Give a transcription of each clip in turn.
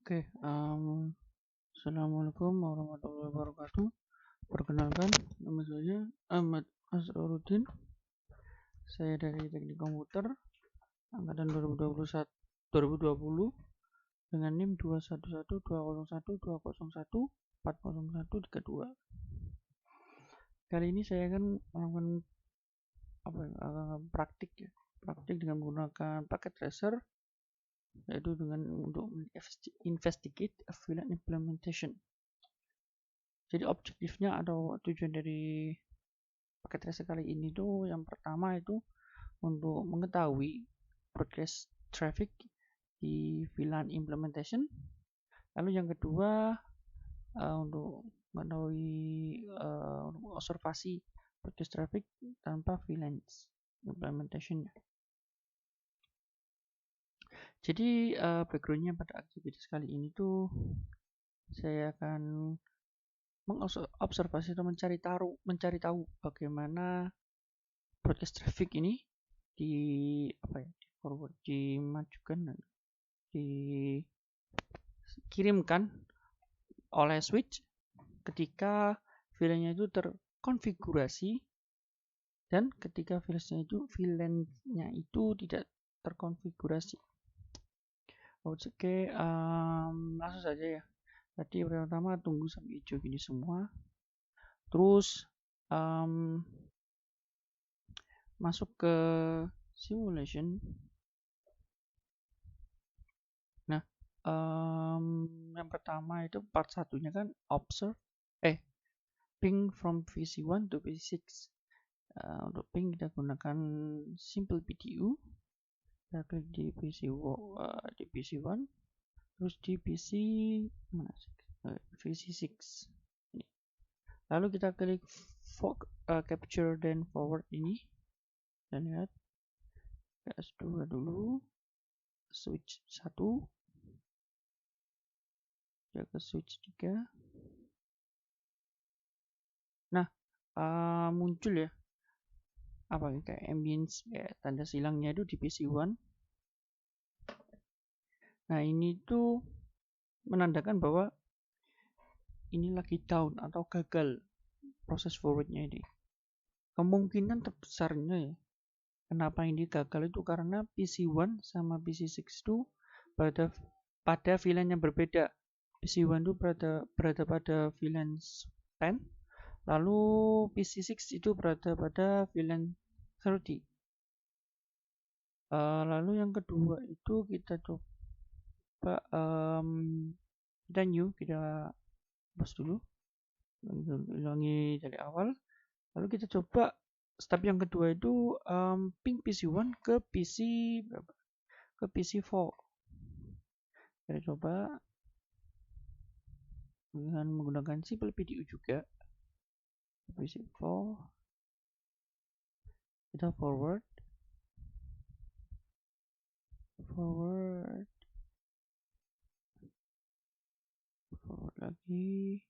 Oke, Assalamualaikum warahmatullahi wabarakatuh. Perkenalkan, nama saya Ahmad Asrorudin. Saya dari Teknik Komputer angkatan 2020 dengan NIM 21120120140140132. Kali ini saya akan melakukan praktik dengan menggunakan paket tracer, yaitu untuk investigate a VLAN implementation. Jadi objektifnya atau tujuan dari paket tracer kali ini tuh yang pertama itu untuk mengetahui broadcast traffic di VLAN implementation. Lalu yang kedua untuk mengetahui observasi broadcast traffic tanpa VLAN implementation. Jadi backgroundnya pada aktivitas kali ini tuh saya akan mengobservasi atau mencari tahu bagaimana broadcast traffic ini dimajukan dan dikirimkan oleh switch ketika VLAN-nya itu terkonfigurasi dan ketika VLAN-nya itu tidak terkonfigurasi. Oke, langsung saja ya. Tadi pertama tunggu sampai hijau gini semua. Terus masuk ke simulation. Nah, yang pertama itu part satunya kan ping from PC1 to PC6. Untuk ping kita gunakan simple PDU. Kita klik di PC1, terus di PC6. Lalu kita klik capture dan forward ini. Dan lihat PS2 dulu, switch 1, ya ke switch 3. Nah, muncul ya kayak ambience, kayak tanda silangnya itu di PC1. Nah, ini tuh menandakan bahwa ini lagi down atau gagal proses forwardnya ini. Kemungkinan terbesarnya ya, kenapa ini gagal itu karena PC1 sama PC6 itu pada VLAN yang berbeda. PC1 itu berada pada VLAN 10, lalu PC6 itu berada pada VLAN 30. Lalu yang kedua itu kita coba kita hapus dulu, ulangi dari awal. Lalu kita coba step yang kedua itu ping PC1 ke PC4. Kita coba dengan menggunakan simple PDU juga. PC4 kita forward lagi.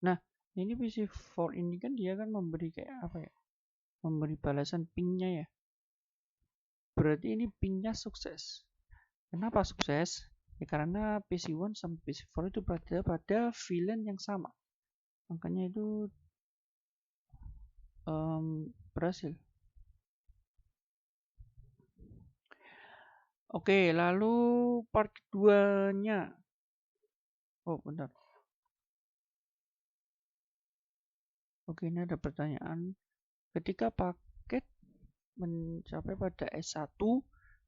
Nah, ini PC4 ini kan dia kan memberi kayak memberi balasan pingnya ya. Berarti ini pingnya sukses. Kenapa sukses? Ya karena PC1 sama PC4 itu berada pada VLAN yang sama. Makanya itu berhasil. Oke, lalu part keduanya. Oh, bentar. Oke, ini ada pertanyaan. Ketika paket mencapai pada S1,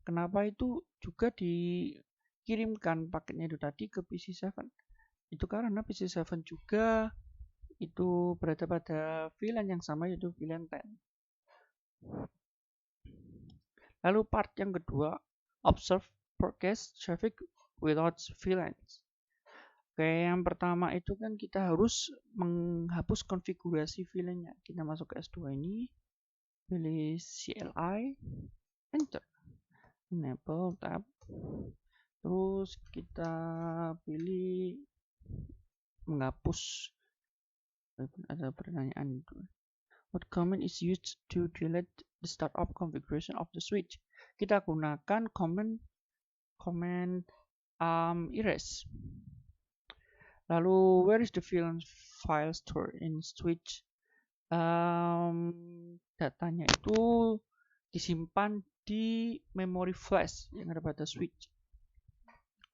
kenapa itu juga dikirimkan paketnya itu tadi ke PC7? Itu karena PC7 juga itu berada pada VLAN yang sama, yaitu VLAN 10. Lalu part yang kedua, observe broadcast traffic without VLANs. Oke, yang pertama itu kan kita harus menghapus konfigurasi VLAN-nya. Kita masuk ke S2 ini, pilih CLI, enter, enable tab, terus kita pilih menghapus. Ada pertanyaan itu. What command is used to delete the startup configuration of the switch? Kita gunakan command erase. Lalu where is the file stored in switch? Datanya itu disimpan di memory flash yang ada pada switch.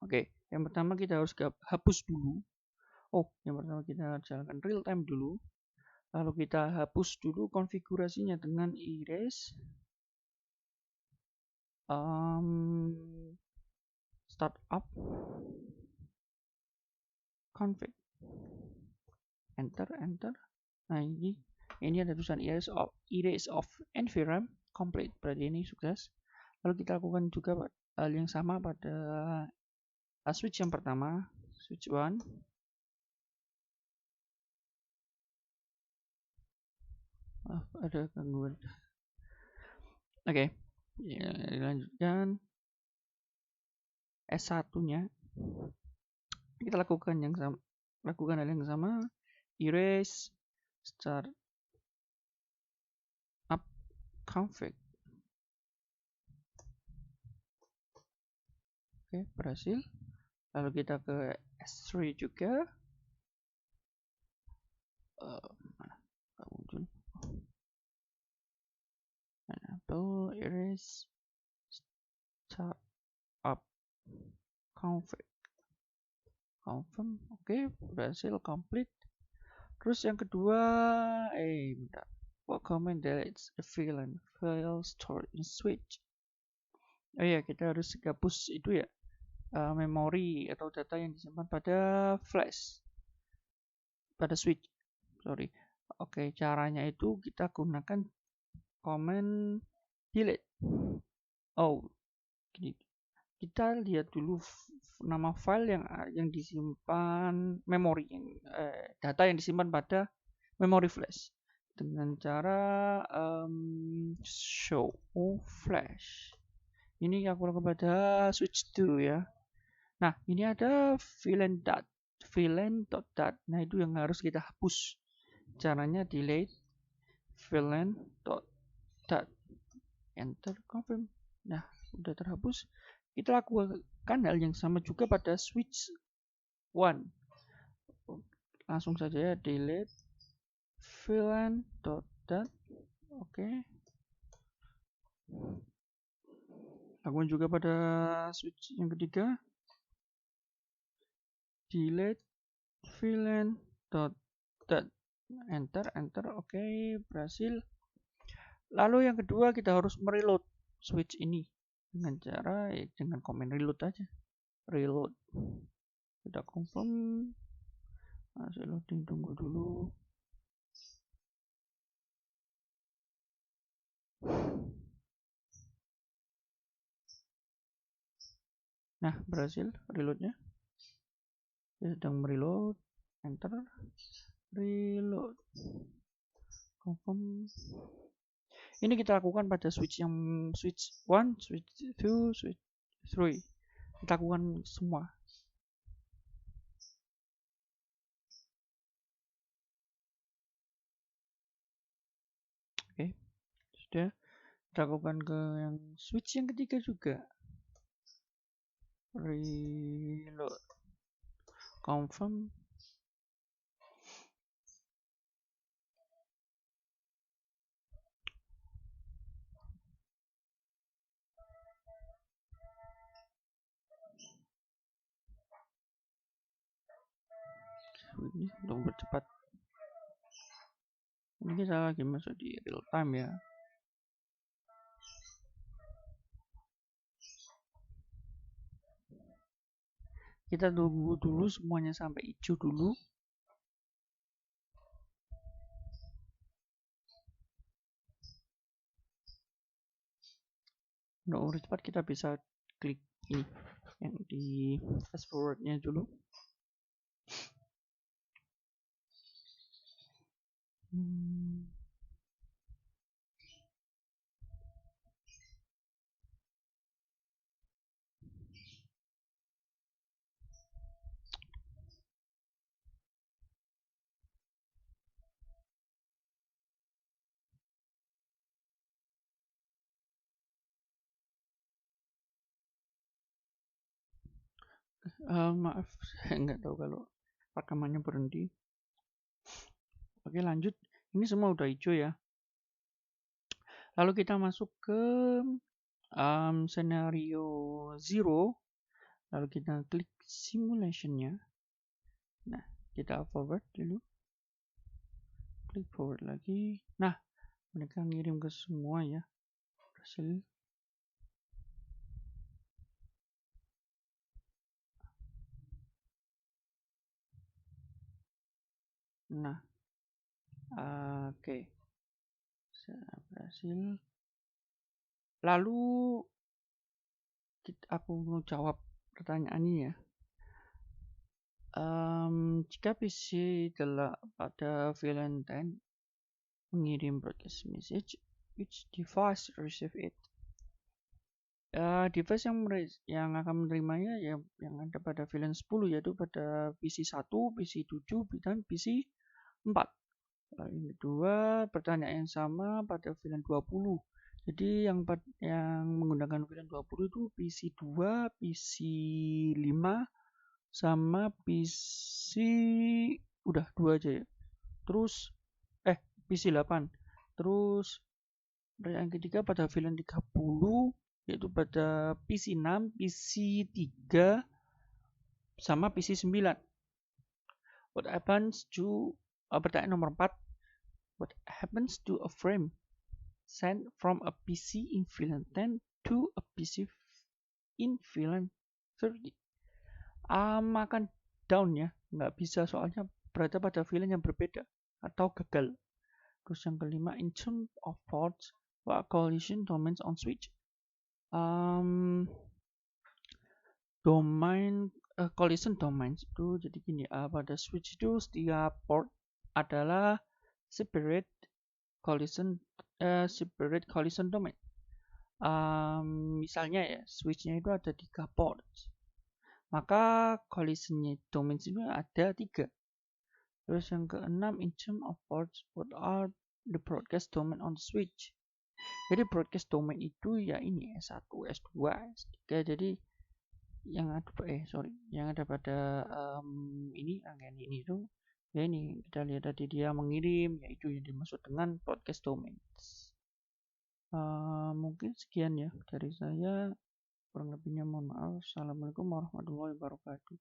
Oke, yang pertama kita harus hapus dulu. Yang pertama kita jalankan real time dulu. Lalu kita hapus dulu konfigurasinya dengan erase startup config. Enter. Nah, ini ada tulisan erase of environment complete. Berarti ini sukses. Lalu kita lakukan juga hal yang sama pada switch yang pertama, switch 1. Ada gangguan. Oke. Ya, dilanjutkan. S1-nya kita lakukan hal yang sama, erase start up config. Oke, berhasil. Lalu kita ke S3 juga. Mana? Nggak muncul. Enable erase start up config. Confirm. Oke, berhasil complete. Terus yang kedua, bentar. What command deletes the file stored in switch? Kita harus hapus itu ya, memori atau data yang disimpan pada flash, pada switch. Oke, caranya itu kita gunakan command delete. Gini. Kita lihat dulu nama file yang disimpan memori, data yang disimpan pada memori flash dengan cara show flash. Ini aku lakukan pada switch 2 ya. Nah, ini ada VLAN.dat. Nah, itu yang harus kita hapus. Caranya delete VLAN.dat. Enter, confirm. Nah, udah terhapus. Kita lakukan hal yang sama juga pada switch 1. Langsung saja ya, delete VLAN.dat. Oke. Lakukan juga pada switch yang ketiga, delete VLAN.dat. Enter. Oke, berhasil. Lalu yang kedua kita harus mereload switch ini dengan cara dengan command reload aja. Reload. Kita confirm. Masih loading, tunggu dulu. Nah, berhasil reloadnya. Dia sedang mereload. Enter. Reload. Confirm. Ini kita lakukan pada switch 1, switch 2, switch 3. Kita lakukan semua. Oke, sudah. Kita lakukan ke yang switch yang ketiga juga. Reload. Confirm. Ini untuk bercepat. Ini kita lagi masuk di real time ya. Kita tunggu dulu semuanya sampai hijau dulu. Untuk cepat kita bisa klik ini yang di fast forwardnya dulu. Maaf, saya nggak tahu kalau rekamannya berhenti. Oke, lanjut. Ini semua udah hijau ya. Lalu kita masuk ke scenario 0. Lalu kita klik simulationnya. Nah, kita forward dulu. Klik forward lagi. Nah, mereka ngirim ke semua ya. Berhasil. Nah, oke. Saya berhasil. Lalu aku mau jawab pertanyaannya ya. Jika PC telah pada VLAN 10 mengirim broadcast message, which device receive it? Device yang akan menerimanya ya yang ada pada VLAN 10 yaitu pada PC 1, PC 7, dan PC 4. Yang kedua, pertanyaan yang sama pada VLAN 20. Jadi yang menggunakan VLAN 20 itu PC 2, PC 5, sama PC udah 2 aja ya. Terus PC 8. Terus pertanyaan ketiga pada VLAN 30 yaitu pada PC 6, PC 3, sama PC 9. What happens to pertanyaan nomor 4. What happens to a frame sent from a PC in VLAN 10 to a PC in VLAN 30? Akan down ya, nggak bisa soalnya berada pada VLAN yang berbeda atau gagal. Terus yang kelima, in terms of ports, what collision domains on switch? Collision domains itu jadi gini, pada switch itu setiap port adalah separate collision domain. Misalnya ya, switchnya itu ada 3 port, maka collision domains itu ada 3. Terus yang keenam, in terms of ports, what are the broadcast domain on the switch? Jadi broadcast domain itu ya ini S1, S2, S3. Jadi yang ada pada rangkaian ini itu ya ini kita lihat tadi dia mengirim, yaitu yang dimaksud dengan broadcast domains. Mungkin sekian ya dari saya, kurang lebihnya mohon maaf. Assalamualaikum warahmatullahi wabarakatuh.